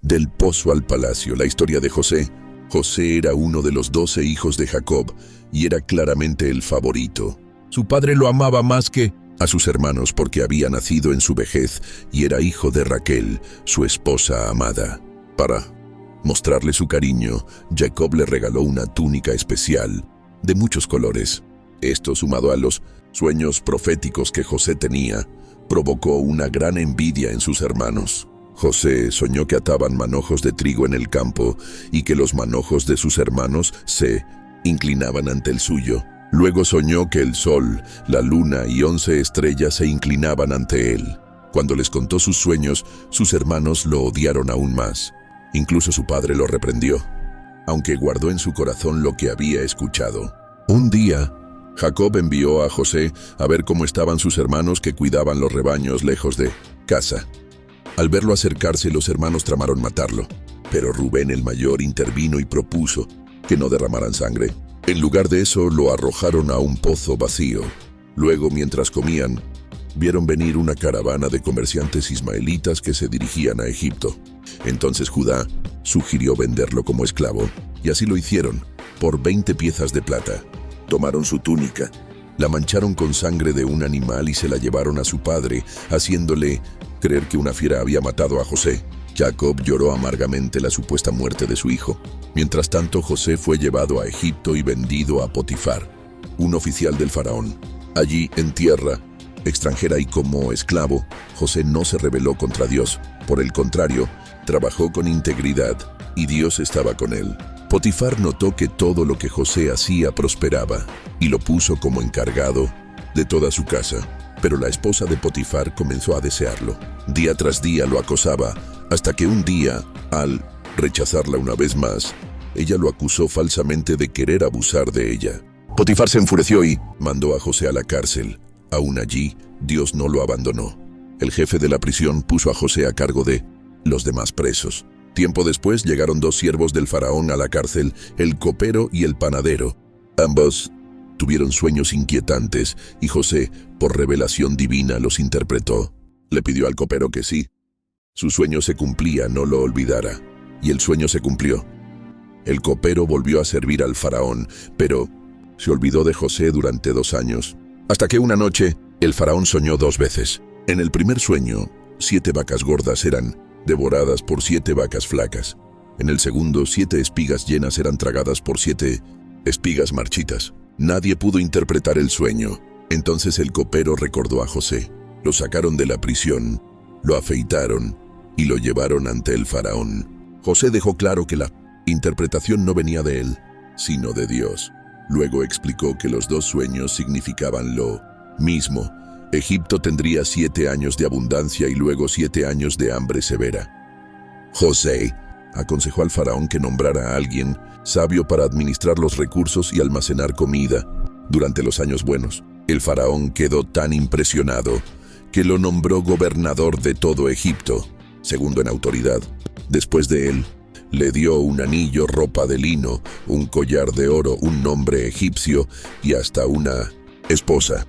Del pozo al palacio, la historia de José. José era uno de los 12 hijos de Jacob y era claramente el favorito. Su padre lo amaba más que a sus hermanos porque había nacido en su vejez y era hijo de Raquel, su esposa amada. Para mostrarle su cariño, Jacob le regaló una túnica especial de muchos colores. Esto, sumado a los sueños proféticos que José tenía, provocó una gran envidia en sus hermanos. José soñó que ataban manojos de trigo en el campo y que los manojos de sus hermanos se inclinaban ante el suyo. Luego soñó que el sol, la luna y 11 estrellas se inclinaban ante él. Cuando les contó sus sueños, sus hermanos lo odiaron aún más. Incluso su padre lo reprendió, aunque guardó en su corazón lo que había escuchado. Un día, Jacob envió a José a ver cómo estaban sus hermanos que cuidaban los rebaños lejos de casa. Al verlo acercarse, los hermanos tramaron matarlo, pero Rubén el mayor intervino y propuso que no derramaran sangre. En lugar de eso, lo arrojaron a un pozo vacío. Luego, mientras comían, vieron venir una caravana de comerciantes ismaelitas que se dirigían a Egipto. Entonces Judá sugirió venderlo como esclavo, y así lo hicieron, por 20 piezas de plata. Tomaron su túnica, la mancharon con sangre de un animal y se la llevaron a su padre, haciéndole creer que una fiera había matado a José. Jacob lloró amargamente la supuesta muerte de su hijo. Mientras tanto, José fue llevado a Egipto y vendido a Potifar, un oficial del faraón. Allí, en tierra extranjera y como esclavo, José no se rebeló contra Dios. Por el contrario, trabajó con integridad y Dios estaba con él. Potifar notó que todo lo que José hacía prosperaba y lo puso como encargado de toda su casa. Pero la esposa de Potifar comenzó a desearlo. Día tras día lo acosaba, hasta que un día, al rechazarla una vez más, ella lo acusó falsamente de querer abusar de ella. Potifar se enfureció y mandó a José a la cárcel. Aún allí, Dios no lo abandonó. El jefe de la prisión puso a José a cargo de los demás presos. Tiempo después llegaron 2 siervos del faraón a la cárcel, el copero y el panadero. Ambos tuvieron sueños inquietantes y José, por revelación divina, los interpretó. Le pidió al copero que si su sueño se cumplía, no lo olvidara. Y el sueño se cumplió. El copero volvió a servir al faraón, pero se olvidó de José durante 2 años. Hasta que una noche, el faraón soñó 2 veces. En el primer sueño, 7 vacas gordas eran devoradas por 7 vacas flacas. En el segundo, 7 espigas llenas eran tragadas por 7 espigas marchitas. Nadie pudo interpretar el sueño. Entonces el copero recordó a José. Lo sacaron de la prisión, lo afeitaron y lo llevaron ante el faraón. José dejó claro que la interpretación no venía de él, sino de Dios. Luego explicó que los 2 sueños significaban lo mismo. Egipto tendría 7 años de abundancia y luego 7 años de hambre severa. José aconsejó al faraón que nombrara a alguien sabio para administrar los recursos y almacenar comida durante los años buenos. El faraón quedó tan impresionado que lo nombró gobernador de todo Egipto, segundo en autoridad. Después de él, le dio un anillo, ropa de lino, un collar de oro, un nombre egipcio y hasta una esposa.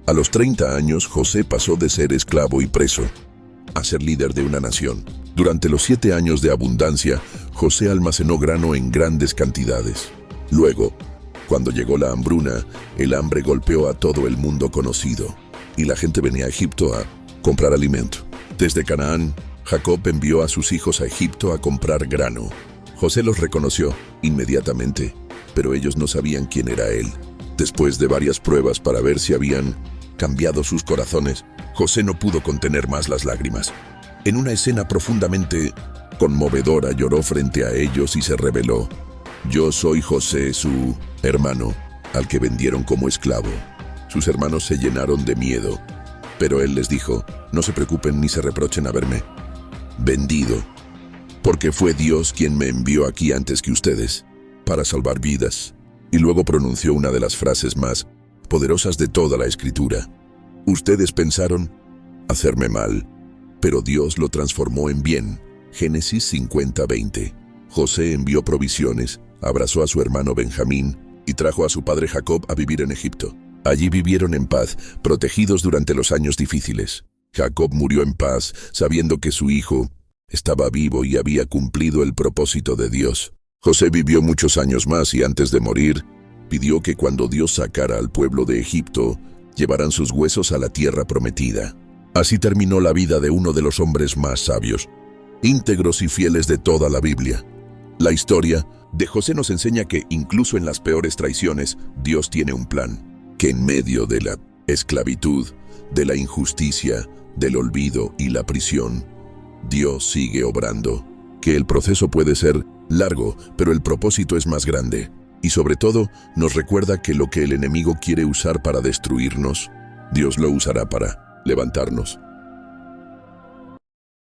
A los 30 años, José pasó de ser esclavo y preso a ser líder de una nación. Durante los 7 años de abundancia, José almacenó grano en grandes cantidades. Luego, cuando llegó la hambruna, el hambre golpeó a todo el mundo conocido, y la gente venía a Egipto a comprar alimento. Desde Canaán, Jacob envió a sus hijos a Egipto a comprar grano. José los reconoció inmediatamente, pero ellos no sabían quién era él. Después de varias pruebas para ver si habían cambiado sus corazones, José no pudo contener más las lágrimas. En una escena profundamente conmovedora lloró frente a ellos y se reveló: «Yo soy José, su hermano, al que vendieron como esclavo». Sus hermanos se llenaron de miedo, pero él les dijo: «No se preocupen ni se reprochen haberme vendido, porque fue Dios quien me envió aquí antes que ustedes, para salvar vidas». Y luego pronunció una de las frases más poderosas de toda la Escritura: «Ustedes pensaron hacerme mal, pero Dios lo transformó en bien». Génesis 50:20. José envió provisiones, abrazó a su hermano Benjamín y trajo a su padre Jacob a vivir en Egipto. Allí vivieron en paz, protegidos durante los años difíciles. Jacob murió en paz, sabiendo que su hijo estaba vivo y había cumplido el propósito de Dios. José vivió muchos años más y antes de morir, pidió que cuando Dios sacara al pueblo de Egipto, llevaran sus huesos a la tierra prometida. Así terminó la vida de uno de los hombres más sabios, íntegros y fieles de toda la Biblia. La historia de José nos enseña que incluso en las peores traiciones, Dios tiene un plan, que en medio de la esclavitud, de la injusticia, del olvido y la prisión, Dios sigue obrando, que el proceso puede ser largo, pero el propósito es más grande. Y sobre todo, nos recuerda que lo que el enemigo quiere usar para destruirnos, Dios lo usará para levantarnos.